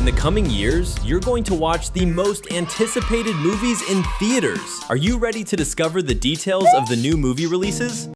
In the coming years, you're going to watch the most anticipated movies in theaters. Are you ready to discover the details of the new movie releases?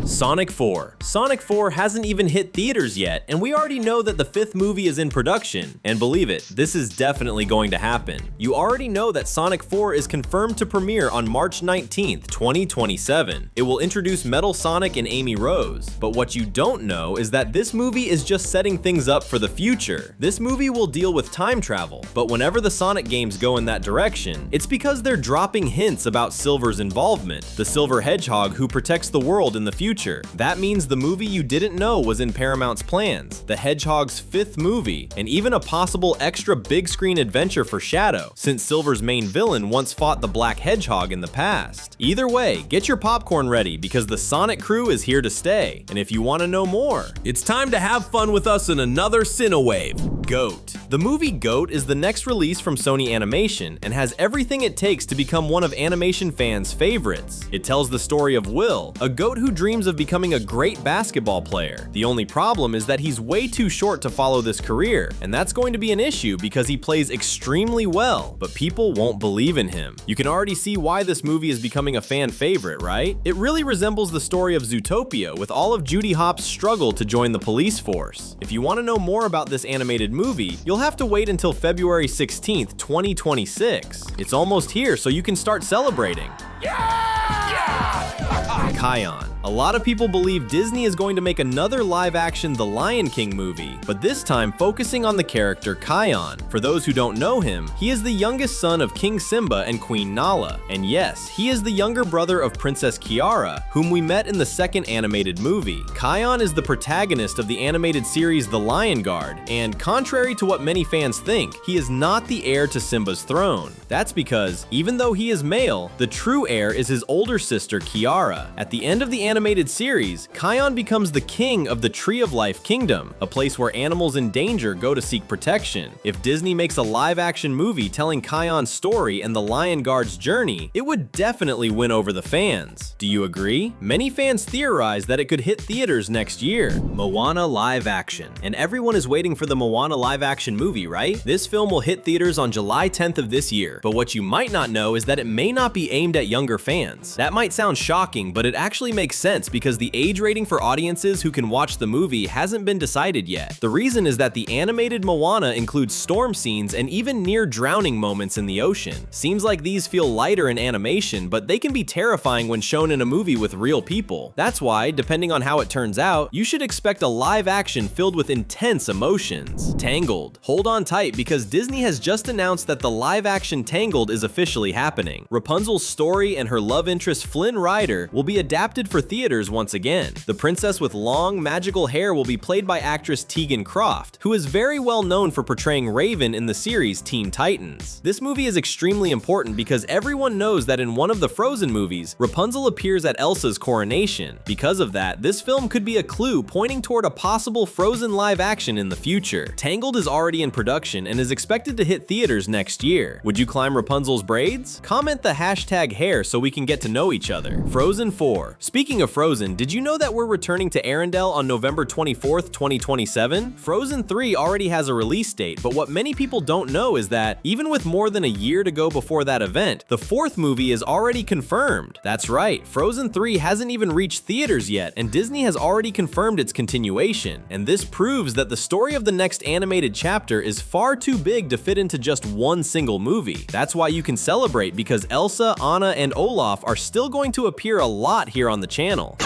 Sonic 4. Sonic 4 hasn't even hit theaters yet, and we already know that the 5th movie is in production. And believe it, this is definitely going to happen. You already know that Sonic 4 is confirmed to premiere on March 19th, 2027. It will introduce Metal Sonic and Amy Rose. But what you don't know is that this movie is just setting things up for the future. This movie will deal with time travel, but whenever the Sonic games go in that direction, it's because they're dropping hints about Silver's involvement, the Silver Hedgehog who protects the world in the future. That means the movie you didn't know was in Paramount's plans, the Hedgehog's 5th movie, and even a possible extra big screen adventure for Shadow, since Silver's main villain once fought the Black Hedgehog in the past. Either way, get your popcorn ready because the Sonic crew is here to stay, and if you want to know more, it's time to have fun with us in another Cinewave. GOAT. The movie GOAT is the next release from Sony Animation and has everything it takes to become one of animation fans' favorites. It tells the story of Will, a goat who dreams of becoming a great basketball player. The only problem is that he's way too short to follow this career, and that's going to be an issue because he plays extremely well, but people won't believe in him. You can already see why this movie is becoming a fan favorite, right? It really resembles the story of Zootopia, with all of Judy Hopps' struggle to join the police force. If you want to know more about this animated movie, you'll have to wait until February 16th, 2026. It's almost here, so you can start celebrating. Kion. A lot of people believe Disney is going to make another live-action The Lion King movie, but this time focusing on the character Kion. For those who don't know him, he is the youngest son of King Simba and Queen Nala. And yes, he is the younger brother of Princess Kiara, whom we met in the 2nd animated movie. Kion is the protagonist of the animated series The Lion Guard, and contrary to what many fans think, he is not the heir to Simba's throne. That's because, even though he is male, the true heir is his older sister Kiara. At the end of the animated series, Kion becomes the king of the Tree of Life Kingdom, a place where animals in danger go to seek protection. If Disney makes a live-action movie telling Kion's story and the Lion Guard's journey, it would definitely win over the fans. Do you agree? Many fans theorize that it could hit theaters next year. Moana live action. And everyone is waiting for the Moana live action movie, right? This film will hit theaters on July 10th of this year, but what you might not know is that it may not be aimed at younger fans. That might sound shocking, but it actually makes sense because the age rating for audiences who can watch the movie hasn't been decided yet. The reason is that the animated Moana includes storm scenes and even near drowning moments in the ocean. Seems like these feel lighter in animation, but they can be terrifying when shown in a movie with real people. That's why, depending on how it turns out, you should expect a live action filled with intense emotions. Tangled. Hold on tight because Disney has just announced that the live action Tangled is officially happening. Rapunzel's story and her love interest Flynn Rider will be adapted for theaters once again. The princess with long, magical hair will be played by actress Tegan Croft, who is very well known for portraying Raven in the series Teen Titans. This movie is extremely important because everyone knows that in one of the Frozen movies, Rapunzel appears at Elsa's coronation. Because of that, this film could be a clue pointing toward a possible Frozen live action in the future. Tangled is already in production and is expected to hit theaters next year. Would you climb Rapunzel's braids? Comment the #hair so we can get to know each other. Frozen 4. Speaking of Frozen, did you know that we're returning to Arendelle on November 24th, 2027? Frozen 3 already has a release date, but what many people don't know is that, even with more than a year to go before that event, the 4th movie is already confirmed. That's right, Frozen 3 hasn't even reached theaters yet, and Disney has already confirmed its continuation. And this proves that the story of the next animated chapter is far too big to fit into just one single movie. That's why you can celebrate, because Elsa, Anna, and Olaf are still going to appear a lot here on the channel.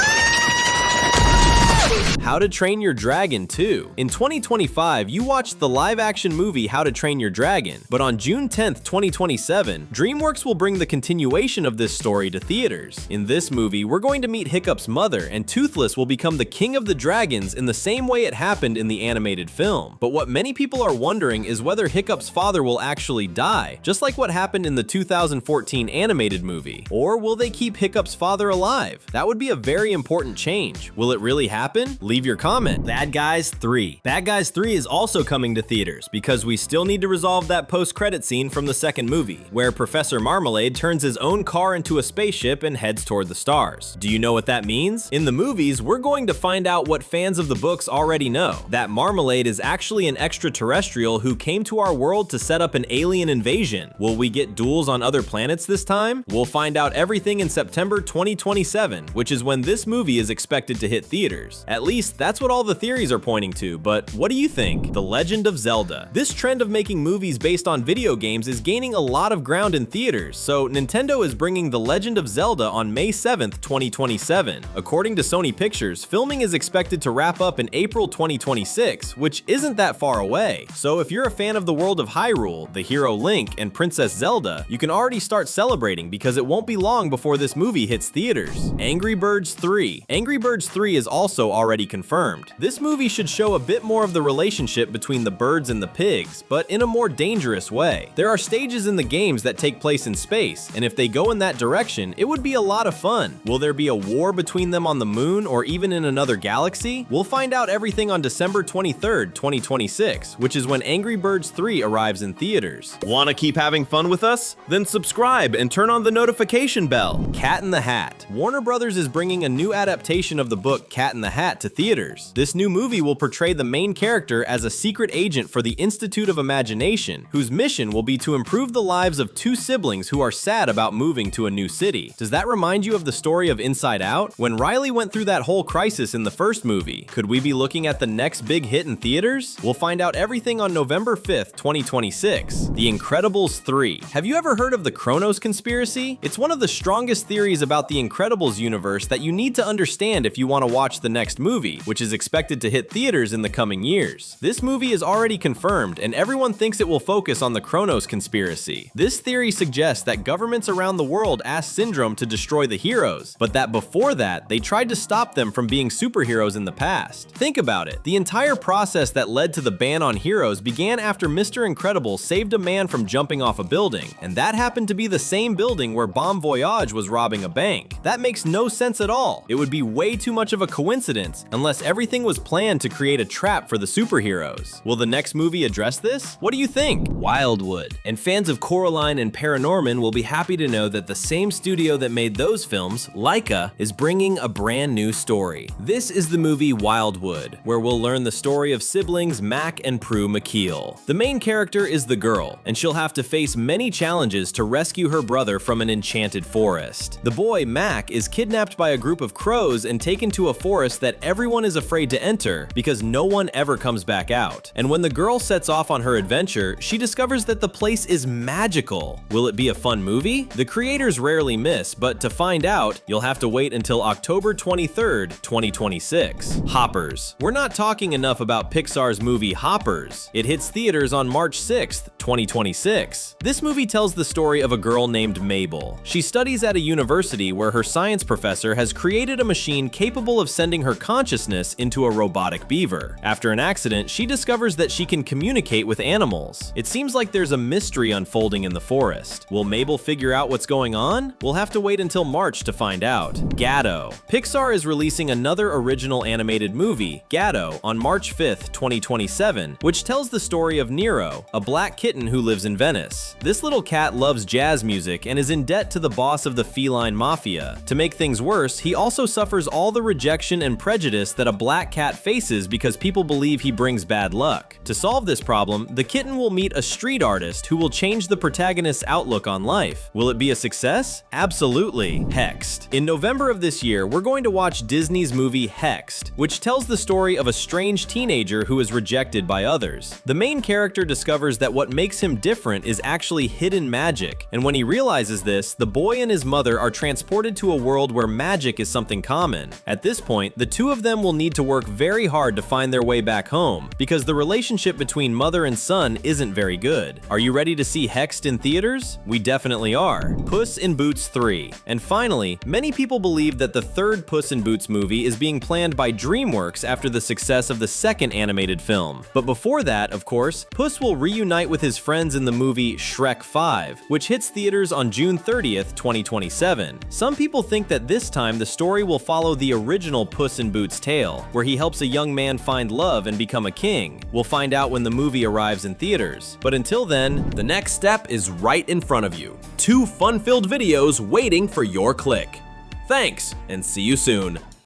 How to Train Your Dragon 2. In 2025, you watched the live-action movie How to Train Your Dragon, but on June 10th, 2027, DreamWorks will bring the continuation of this story to theaters. In this movie, we're going to meet Hiccup's mother, and Toothless will become the king of the dragons in the same way it happened in the animated film. But what many people are wondering is whether Hiccup's father will actually die, just like what happened in the 2014 animated movie. Or will they keep Hiccup's father alive? That would be a very important change. Will it really happen? happen? Leave your comment. Bad Guys 3. Bad Guys 3 is also coming to theaters because we still need to resolve that post-credit scene from the second movie, where Professor Marmalade turns his own car into a spaceship and heads toward the stars. Do you know what that means? In the movies, we're going to find out what fans of the books already know, that Marmalade is actually an extraterrestrial who came to our world to set up an alien invasion. Will we get duels on other planets this time? We'll find out everything in September 2027, which is when this movie is expected to hit theaters. At least, that's what all the theories are pointing to, but what do you think? The Legend of Zelda. This trend of making movies based on video games is gaining a lot of ground in theaters, so Nintendo is bringing The Legend of Zelda on May 7th, 2027. According to Sony Pictures, filming is expected to wrap up in April 2026, which isn't that far away. So if you're a fan of the world of Hyrule, the hero Link, and Princess Zelda, you can already start celebrating because it won't be long before this movie hits theaters. Angry Birds 3. Angry Birds 3 is also already confirmed. This movie should show a bit more of the relationship between the birds and the pigs, but in a more dangerous way. There are stages in the games that take place in space, and if they go in that direction, it would be a lot of fun. Will there be a war between them on the moon or even in another galaxy? We'll find out everything on December 23rd, 2026, which is when Angry Birds 3 arrives in theaters. Want to keep having fun with us? Then subscribe and turn on the notification bell. Cat in the Hat. Warner Brothers is bringing a new adaptation of the book Cat in the Hat to theaters. This new movie will portray the main character as a secret agent for the Institute of Imagination, whose mission will be to improve the lives of two siblings who are sad about moving to a new city. Does that remind you of the story of Inside Out? When Riley went through that whole crisis in the first movie, could we be looking at the next big hit in theaters? We'll find out everything on November 5th, 2026. The Incredibles 3. Have you ever heard of the Kronos conspiracy? It's one of the strongest theories about the Incredibles universe that you need to understand if you want to watch the next movie, which is expected to hit theaters in the coming years. This movie is already confirmed, and everyone thinks it will focus on the Kronos conspiracy. This theory suggests that governments around the world asked Syndrome to destroy the heroes, but that before that, they tried to stop them from being superheroes in the past. Think about it. The entire process that led to the ban on heroes began after Mr. Incredible saved a man from jumping off a building, and that happened to be the same building where Bon Voyage was robbing a bank. That makes no sense at all. It would be way too much of a coincidence unless everything was planned to create a trap for the superheroes. Will the next movie address this? What do you think? Wildwood. And fans of Coraline and Paranorman will be happy to know that the same studio that made those films, Laika, is bringing a brand new story. This is the movie Wildwood, where we'll learn the story of siblings Mac and Prue McKeel. The main character is the girl, and she'll have to face many challenges to rescue her brother from an enchanted forest. The boy, Mac, is kidnapped by a group of crows and taken to a forest that everyone is afraid to enter because no one ever comes back out. And when the girl sets off on her adventure, she discovers that the place is magical. Will it be a fun movie? The creators rarely miss, but to find out, you'll have to wait until October 23rd, 2026. Hoppers. We're not talking enough about Pixar's movie Hoppers. It hits theaters on March 6th, 2026. This movie tells the story of a girl named Mabel. She studies at a university where her science professor has created a machine capable of sending her consciousness into a robotic beaver. After an accident, she discovers that she can communicate with animals. It seems like there's a mystery unfolding in the forest. Will Mabel figure out what's going on? We'll have to wait until March to find out. Gatto. Pixar is releasing another original animated movie, Gatto, on March 5th, 2027, which tells the story of Nero, a black kitten who lives in Venice. This little cat loves jazz music and is in debt to the boss of the feline mafia. To make things worse, he also suffers all the rejection and prejudice that a black cat faces because people believe he brings bad luck. To solve this problem, the kitten will meet a street artist who will change the protagonist's outlook on life. Will it be a success? Absolutely. Hexed. In November of this year, we're going to watch Disney's movie Hexed, which tells the story of a strange teenager who is rejected by others. The main character discovers that what makes him different is actually hidden magic, and when he realizes this, the boy and his mother are transported to a world where magic is something common. At this point, the two of them will need to work very hard to find their way back home, because the relationship between mother and son isn't very good. Are you ready to see Hexed in theaters? We definitely are. Puss in Boots 3. And finally, many people believe that the third Puss in Boots movie is being planned by DreamWorks after the success of the second animated film. But before that, of course, Puss will reunite with his friends in the movie Shrek 5, which hits theaters on June 30th, 2027. Some people think that this time the story will follow the original Puss in Puss in Boots' Tale, where he helps a young man find love and become a king. We'll find out when the movie arrives in theaters. But until then, the next step is right in front of you. 2 fun-filled videos waiting for your click. Thanks, and see you soon.